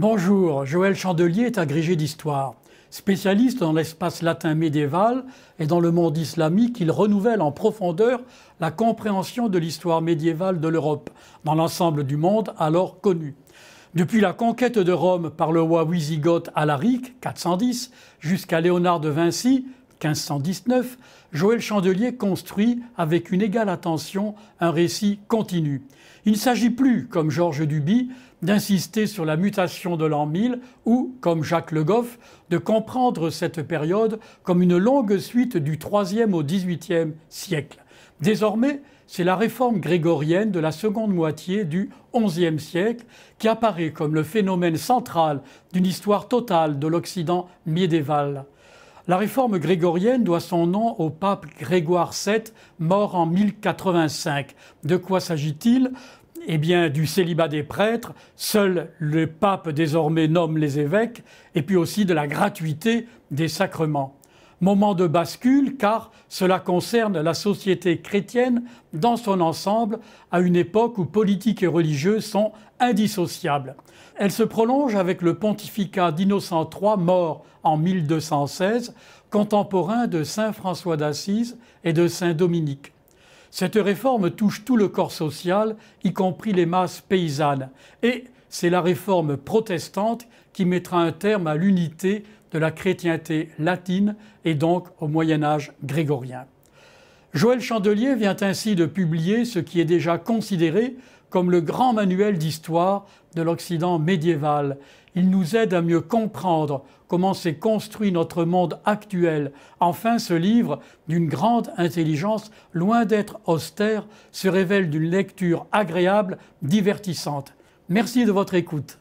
Bonjour, Joël Chandelier est agrégé d'histoire. Spécialiste dans l'espace latin médiéval et dans le monde islamique, il renouvelle en profondeur la compréhension de l'histoire médiévale de l'Europe, dans l'ensemble du monde alors connu. Depuis la conquête de Rome par le roi wisigothe Alaric, 410, jusqu'à Léonard de Vinci, 1519, Joël Chandelier construit avec une égale attention un récit continu. Il ne s'agit plus, comme Georges Duby, d'insister sur la mutation de l'an 1000 ou, comme Jacques Le Goff, de comprendre cette période comme une longue suite du IIIe au XVIIIe siècle. Désormais, c'est la réforme grégorienne de la seconde moitié du XIe siècle qui apparaît comme le phénomène central d'une histoire totale de l'Occident médiéval. La réforme grégorienne doit son nom au pape Grégoire VII, mort en 1085. De quoi s'agit-il ? Eh bien, du célibat des prêtres, seul le pape désormais nomme les évêques, et puis aussi de la gratuité des sacrements. Moment de bascule, car cela concerne la société chrétienne dans son ensemble, à une époque où politique et religieux sont indissociables. Elle se prolonge avec le pontificat d'Innocent III, mort en 1216, contemporain de saint François d'Assise et de saint Dominique. Cette réforme touche tout le corps social, y compris les masses paysannes. Et c'est la réforme protestante qui mettra un terme à l'unité de la chrétienté latine et donc au Moyen-Âge grégorien. Joël Chandelier vient ainsi de publier ce qui est déjà considéré comme le grand manuel d'histoire de l'Occident médiéval. Il nous aide à mieux comprendre comment s'est construit notre monde actuel. Enfin, ce livre, d'une grande intelligence, loin d'être austère, se révèle d'une lecture agréable, divertissante. Merci de votre écoute.